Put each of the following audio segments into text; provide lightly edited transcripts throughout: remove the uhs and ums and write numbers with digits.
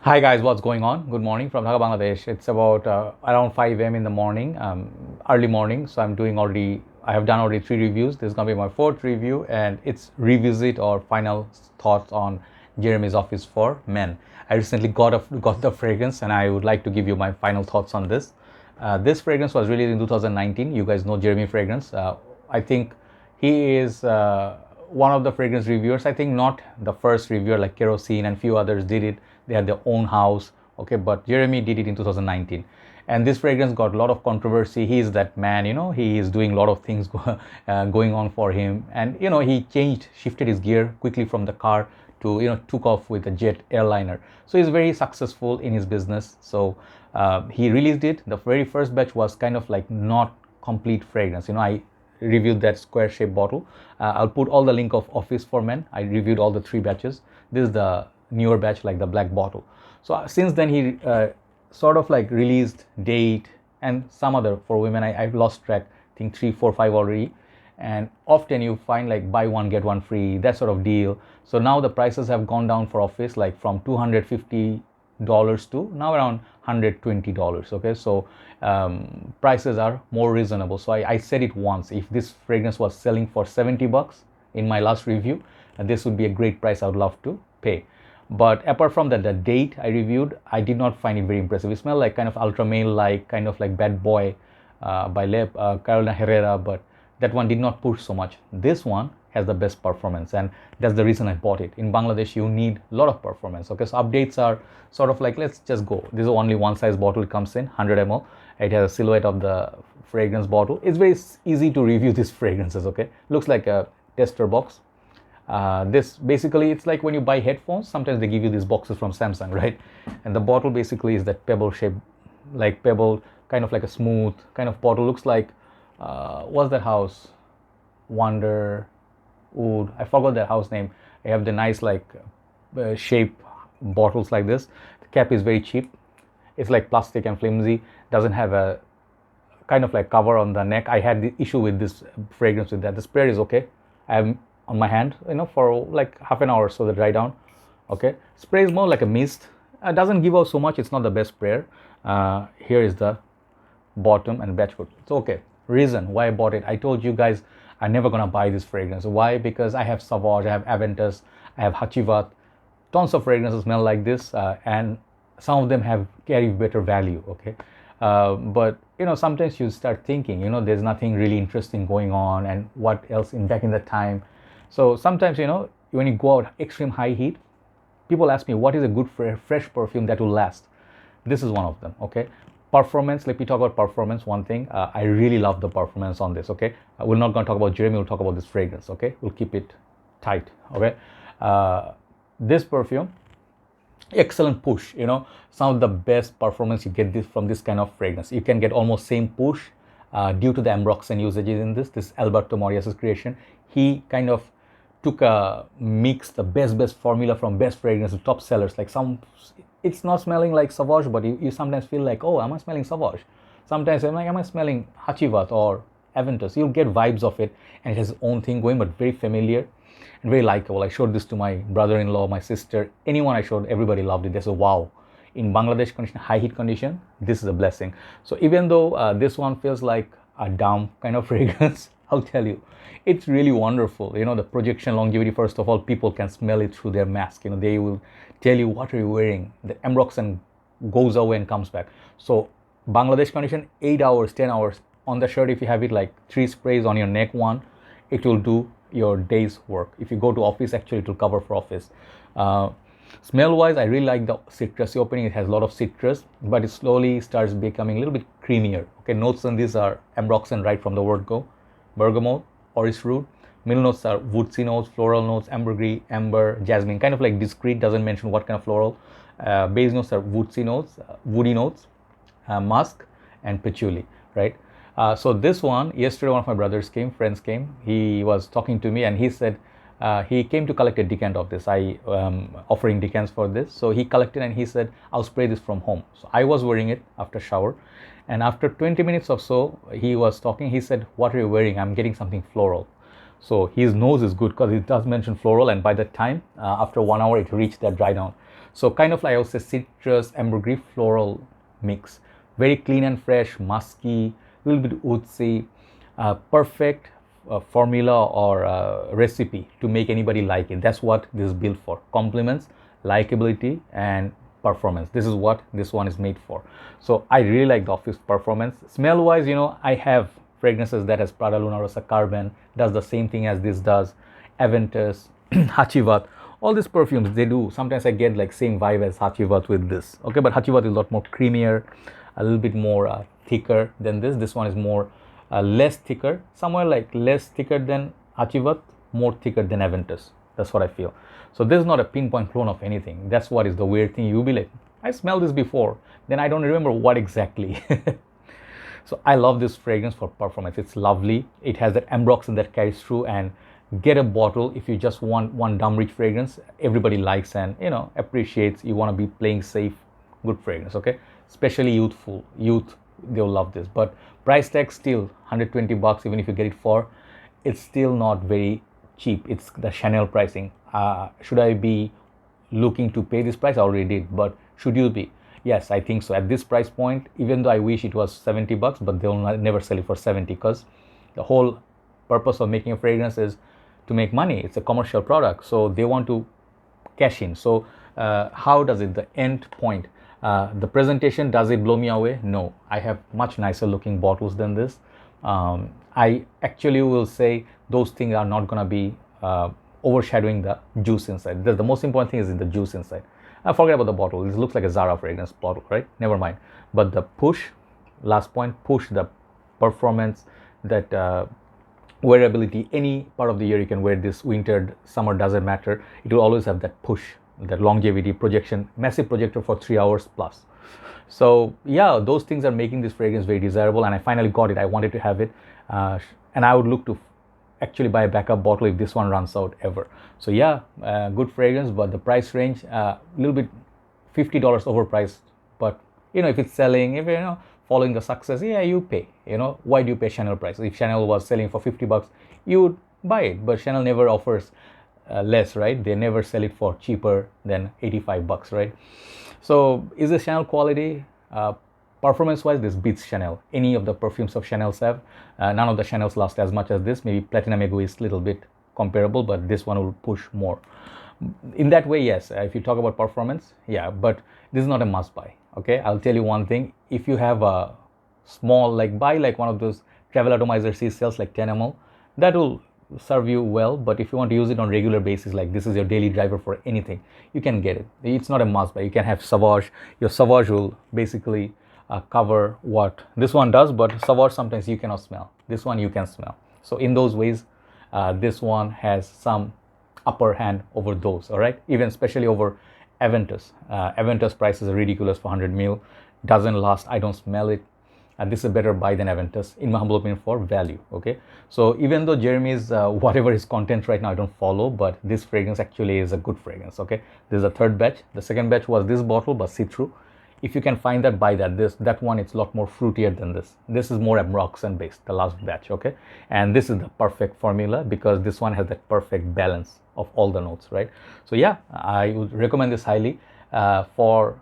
Hi guys, what's going on? Good morning from Dhaka, Bangladesh. It's about around 5 a.m. in the morning, early morning. So I have done already 3 reviews. This is gonna be my fourth review, and it's revisit or final thoughts on Jeremy's Office for Men. I recently got the fragrance, and I would like to give you my final thoughts on this. This fragrance was released in 2019. You guys know Jeremy fragrance. I think he is one of the fragrance reviewers. I think not the first reviewer like Kerosene and few others did it. They had their own house, okay, but Jeremy did it in 2019. And this fragrance got a lot of controversy. He is that man, he is doing a lot of things going on for him. And, he shifted his gear quickly from the car to, took off with a jet airliner. So he's very successful in his business. So he released it. The very first batch was kind of like not complete fragrance. I reviewed that square shaped bottle. I'll put all the link of Office for Men. I reviewed all the 3 batches. This is the newer batch, like the black bottle. So since then he sort of like released Date and some other for women. I've lost track. I think 3 4 5 already. And often you find like buy one get one free, that sort of deal. So now the prices have gone down for Office, like from $250 to now around $120. Okay, so prices are more reasonable. So I said it once, if this fragrance was selling for $70 in my last review, this would be a great price I would love to pay. But apart from that, the Date I reviewed, I did not find it very impressive. It smelled like kind of ultra male, like kind of like Bad Boy by Carolina Herrera, but that one did not push so much. This one has the best performance, and that's the reason I bought it. In Bangladesh, you need a lot of performance. Okay, so updates are sort of like, let's just go. This is only one size bottle. It comes in 100 ml. It has a silhouette of the fragrance bottle. It's very easy to review these fragrances. Okay, looks like a tester box. This basically, it's like when you buy headphones, sometimes they give you these boxes from Samsung, right? And the bottle basically is that pebble shape, like pebble, kind of like a smooth kind of bottle. Looks like what's that house, Wonder Wood, I forgot that house name. I have the nice like shape bottles like this. The cap is very cheap. It's like plastic and flimsy, doesn't have a kind of like cover on the neck. I had the issue with this fragrance with that. The spray is okay. I have on my hand, for like half an hour or so to dry down. Okay, spray is more like a mist. Doesn't give out so much. It's not the best sprayer. Here is the bottom and batch code. It's okay. Reason why I bought it, I told you guys I'm never gonna buy this fragrance. Why? Because I have Sauvage, I have Aventus, I have Hachivat, tons of fragrances smell like this, and some of them carry better value. Okay, but sometimes you start thinking, there's nothing really interesting going on, and what else back in the time. So sometimes, when you go out extreme high heat, people ask me what is a good fresh perfume that will last. This is one of them. Okay, performance. Let me talk about performance. One thing, I really love the performance on this. Okay, we're not going to talk about Jeremy. We'll talk about this fragrance. Okay, we'll keep it tight. Okay, this perfume, excellent push. Some of the best performance you get from this kind of fragrance. You can get almost same push due to the ambroxan usages in this Alberto Morias's creation. He kind of took a mix, the best formula from best fragrance to top sellers. Like it's not smelling like Sauvage, but you sometimes feel like, oh, am I smelling Sauvage? Sometimes I'm like, am I smelling Hachivat or Aventus? You'll get vibes of it, and it has its own thing going, but very familiar and very likable. I showed this to my brother-in-law, my sister, anyone I showed, everybody loved it. They said, wow, in Bangladesh condition, high heat condition, this is a blessing. So even though this one feels like a dumb kind of fragrance, I'll tell you, it's really wonderful. The projection longevity, first of all, people can smell it through their mask. They will tell you, what are you wearing? The ambroxan goes away and comes back. So Bangladesh condition, 8 hours, 10 hours on the shirt. If you have it like 3 sprays on your neck, one, it will do your day's work. If you go to Office, actually it will cover for Office. Smell wise, I really like the citrusy opening. It has a lot of citrus, but it slowly starts becoming a little bit creamier. Okay, notes on these are ambroxan right from the word go. Bergamot, orris root. Middle notes are woodsy notes, floral notes, ambergris, amber, jasmine, kind of like discreet, doesn't mention what kind of floral. Base notes are woodsy notes, woody notes, musk, and patchouli, right? So this one, yesterday one of my friends came, he was talking to me, and he said he came to collect a decant of this. I offering decants for this. So he collected, and he said, I'll spray this from home. So I was wearing it after shower. And after 20 minutes or so, he was talking. He said, what are you wearing? I'm getting something floral. So his nose is good because it does mention floral. And by that time, after 1 hour, it reached that dry down. So kind of like I would say citrus, ambergris, floral mix. Very clean and fresh, musky, a little bit woodsy, perfect formula or recipe to make anybody like it. That's what this is built for. Compliments, likability, and performance. This is what this one is made for. So I really like the Office performance. Smell wise, I have fragrances that has Prada Luna Rossa Carbon, does the same thing as this does, Aventus, Hachivat, all these perfumes they do. Sometimes I get like same vibe as Hachivat with this, okay, but Hachivat is a lot more creamier, a little bit more thicker than this one is more less thicker, somewhere like less thicker than Hachivat, more thicker than Aventus. That's what I feel. So this is not a pinpoint clone of anything. That's what is the weird thing. You'll be like, I smelled this before, then I don't remember what exactly. So I love this fragrance for performance. It's lovely. It has that ambroxan that carries through. And get a bottle if you just want one dumb rich fragrance everybody likes and appreciates. You want to be playing safe, good fragrance, okay? Especially youth, they'll love this. But price tag still $120, even if you get it for, it's still not very cheap. It's the Chanel pricing. Should I be looking to pay this price? I already did, but should you be? Yes, I think so. At this price point, even though I wish it was $70, but they'll never sell it for 70 because the whole purpose of making a fragrance is to make money. It's a commercial product, so they want to cash in. So how does it, the end point, the presentation, does it blow me away? No, I have much nicer looking bottles than this. I actually will say those things are not going to be overshadowing the juice inside. The most important thing is in the juice inside. I forget about the bottle. This looks like a Zara fragrance bottle, right? Never mind. But the push, last point, push, the performance, that wearability, any part of the year you can wear this, winter, summer, doesn't matter. It will always have that push, that longevity, projection, massive projector for 3 hours plus. So yeah, those things are making this fragrance very desirable, and I finally got it. I wanted to have it, and I would look to actually buy a backup bottle if this one runs out ever. So yeah, good fragrance, but the price range a little bit $50 overpriced. But if it's selling, if following the success, yeah, you pay. Why do you pay Chanel price? If Chanel was selling for $50, you would buy it. But Chanel never offers less, right? They never sell it for cheaper than $85, right? So is the Chanel quality? Performance wise, this beats Chanel. Any of the perfumes of Chanel's have. None of the Chanel's last as much as this. Maybe Platinum Egoist, little bit comparable, but this one will push more. In that way, yes, if you talk about performance, yeah, but this is not a must buy. Okay, I'll tell you one thing. If you have a small, buy one of those travel atomizer C cells like 10 ml, that will serve you well. But if you want to use it on regular basis, like this is your daily driver for anything, you can get it. It's not a must buy. You can have Sauvage. Your Sauvage will basically cover what this one does, but Sauvage sometimes you cannot smell. This one you can smell. So in those ways, this one has some upper hand over those, all right? Even especially over Aventus. Aventus prices are ridiculous for 100 ml. Doesn't last. I don't smell it. This is a better buy than Aventus, in my humble opinion, for value, okay? So even though Jeremy's, whatever his content right now, I don't follow, but this fragrance actually is a good fragrance, okay? This is a third batch. The second batch was this bottle, but see-through. If you can find that, buy that. That one, it's a lot more fruitier than this. This is more ambroxan based, the last batch, okay? And this is the perfect formula because this one has that perfect balance of all the notes, right? So yeah, I would recommend this highly for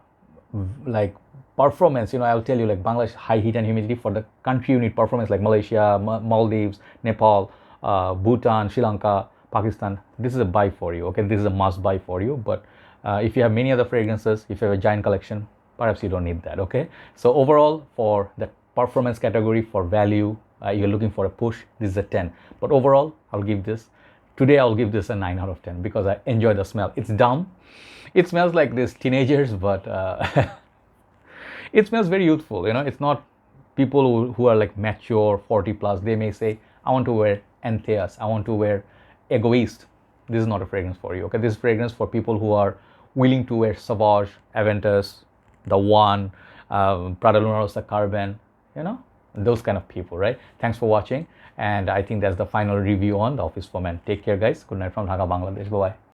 performance. I'll tell you, Bangladesh, high heat and humidity. For the country you need performance, like Malaysia, Maldives, Nepal, Bhutan, Sri Lanka, Pakistan. This is a buy for you, okay? This is a must buy for you. But if you have many other fragrances, if you have a giant collection, perhaps you don't need that, okay? So overall, for the performance category, for value, you're looking for a push, this is a 10. But overall, I'll give this a 9 out of 10 because I enjoy the smell. It's dumb. It smells like this teenagers, but it smells very youthful. It's not people who are mature, 40 plus. They may say, I want to wear Antheus, I want to wear Egoist. This is not a fragrance for you, okay? This is fragrance for people who are willing to wear Sauvage, Aventus, the One, Prada Luna Rossa Carbon, those kind of people, right? Thanks for watching, and I think that's the final review on the Office for Men. Take care, guys. Good night from Dhaka, Bangladesh. Bye bye.